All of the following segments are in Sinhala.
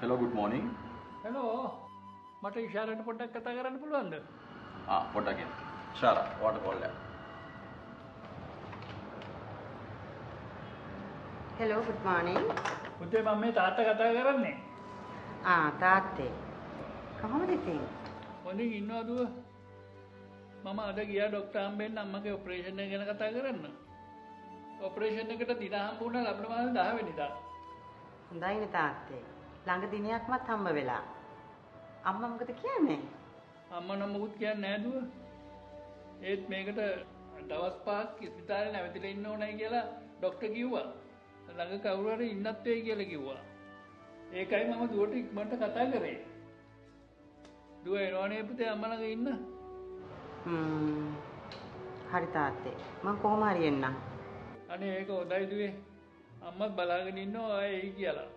Hello, good morning. Hello. මට ඉෂාරට පොඩ්ඩක් කතා කරන්න පුළුවන්ද? පොඩ්ඩක් එන්න. ඉෂාරා, ඔයාට කෝල් එකක්. Hello, good morning. පුතේ මම මේ තාත්තා කතා කරන්නේ. තාත්තේ. කොහොමද ඉතින්? හොඳින් ඉන්නවද දුව? මම අද ගියා ડોක්ටර් හම්බෙන්න අම්මගේ ඔපරේෂන් එක ගැන කතා කරන්න. ඔපරේෂන් එකට දින හම්බ වුණා ලබන මාසේ 10 වෙනිදා. හොඳයිනේ තාත්තේ. ළඟ දිනයක්වත් හම්බ වෙලා. අම්මා මොකද කියන්නේ? අම්මා නම් මොකුත් කියන්නේ නැහැ දුව. ඒත් මේකට දවස් 5ක් ඉස්පිතාලේ නැවතිලා ඉන්න ඕනයි කියලා ડોක්ටර් කිව්වා. ළඟ කවුරු හරි ඉන්නත් වෙයි කියලා කිව්වා. ඒකයි මම දුවට ඉක්මනට කතා කරේ. දුව එනවනේ පුතේ අම්මා ළඟ ඉන්න. හරි තාත්තේ. මම කොහොම හරි එන්නම්. අනේ ඒක හොඳයි දුවේ. අම්මත් බලාගෙන ඉන්නවා එයි කියලා.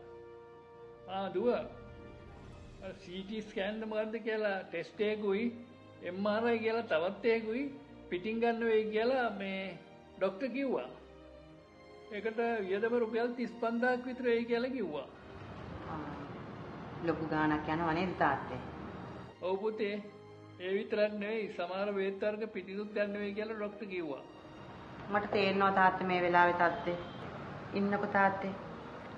දුව CT ස්කෑන් මොකද්ද කියලා ටෙස්ට් එකකුයි MRI කියලා තවත් එකකුයි පිටින් ගන්න වෙයි කියලා මේ ડોක්ටර් කිව්වා. ඒකට වියදම රුපියල් 35000ක් විතර වෙයි කියලා කිව්වා. ලොකු ගාණක් යනවා නේද තාත්තේ? ඔව් පුතේ. ඒ විතරක් නෙවෙයි සමහර වේත් වර්ග පිටිනුත් ගන්න වෙයි කියලා ડોක්ටර් කිව්වා. මට තේරෙනවා තාත්තේ මේ වෙලාවේ තාත්තේ. ඉන්නකො තාත්තේ.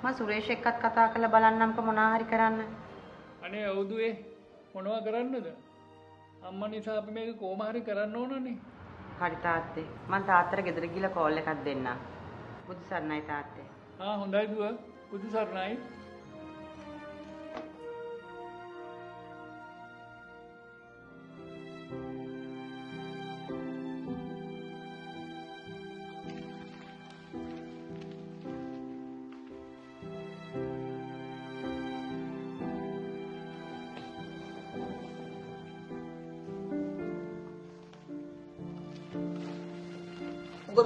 මම සුරේෂ් එක්කත් කතා කරලා බලන්නම්ක මොනා හරි කරන්න. අනේ ඔව් දුවේ මොනවා කරන්නද? අම්මා නිසා අපි මේක කොහොම හරි කරන්න ඕනනේ. හරි තාත්තේ. මම තාත්තට ගෙදර ගිහලා කෝල් එකක් දෙන්නම්. බුදු සරණයි තාත්තේ. හොඳයි දුව. බුදු සරණයි.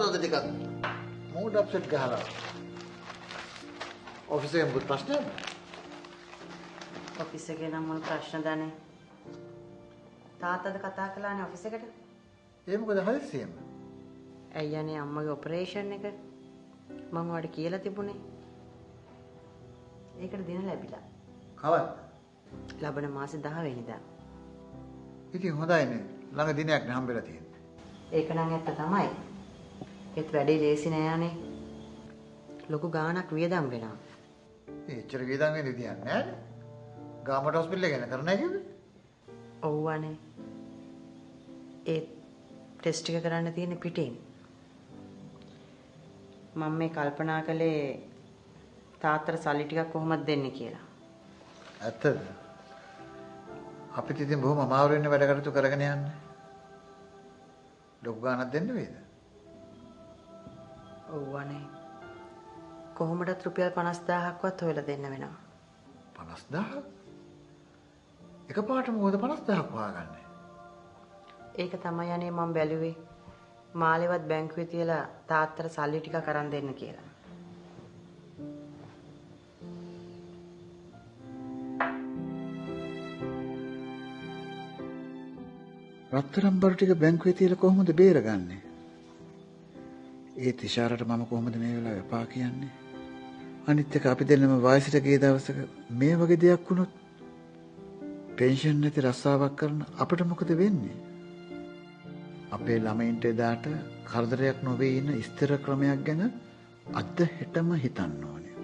මොකද ටිකක් මූඩ් අප්සෙට් ගහලා ඔෆිස් එකේ මොකද ප්‍රශ්නද? ඔෆිස් එකේ නම් මොන ප්‍රශ්න දන්නේ? තාත්තද කතා කළානේ ඔෆිස් එකට? ඒ මොකද හදිස්සියෙම? ඇයි යන්නේ අම්මගේ ඔපරේෂන් එක? මම ඔයාලට කියලා තිබුණේ. ඒකට දින ලැබිලා. කවද්ද? ලබන මාසේ 10 වෙනිදා. ඉතින් හොඳයිනේ. ළඟ දිනයක් නේ හම්බෙලා තියෙන්නේ. ඒක නම් ඇත්ත තමයි. ඒත් වැඩේ ලේසි නෑනේ. ලොකු ගාණක් වියදම් වෙනවා. එච්චර වියදම් වෙන්න දෙයක් නෑනේ. ගාමට හොස්පිටල් එක ගැන කරන්නයි කිව්වේ. ඔව්වනේ. ඒ ටෙස්ට් එක කරන්න තියෙන පිටින්. මම මේ කල්පනා කළේ තාත්තට සල්ලි ටිකක් කොහොමද දෙන්නේ කියලා. ඇත්තද? අපිට ඉතින් බොහොම අමාරු වෙන වැඩ කටයුතු කරගෙන යන්නේ. ලොකු ගාණක් දෙන්න වේද? ඔව්වනේ. කොහොමදත් රුපියල් 50000ක්වත් හොයලා දෙන්න වෙනවා. 50000? එකපාරටම මොකද 50000ක් හොයාගන්නේ? ඒක තමයි අනේ මම බැලුවේ. මාලේවත් බැංකුවේ තියලා තාත්තට සල්ලි ටිකක් අරන් දෙන්න කියලා. රත්තරන් බර ටික බැංකුවේ තියලා කොහොමද බේරගන්නේ? ඒ තිෂාරට මම කොහොමද මේ වෙලාවේ එපා කියන්නේ? අනිත් එක අපි දෙන්නම වයසට ගිය දවසක මේ වගේ දෙයක් වුණොත් පෙන්ෂන් නැති රස්සාවක් කරන අපිට මොකද වෙන්නේ? අපේ ළමයින්ට එදාට කරදරයක් නොවේ ඉන්න ස්ථිර ක්‍රමයක් ගැන අද හෙටම හිතන්න ඕනේ.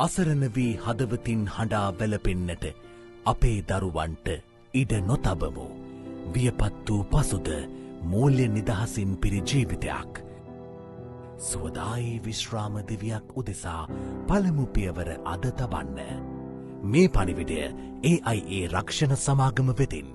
අසරණ වී හදවතින් හඬා වැළපෙන්නට අපේ දරුවන්ට ඉඩ නොතබමු. වියපත් වූ පසුද මූල්‍ය නිදහසින් පිරි ජීවිතයක්. සුවදායි විශ්‍රාම දිවියක් උදෙසා පළමු පියවර අද තබන්න. මේ පණිවිඩය AIA රක්ෂණ සමාගම වෙතින්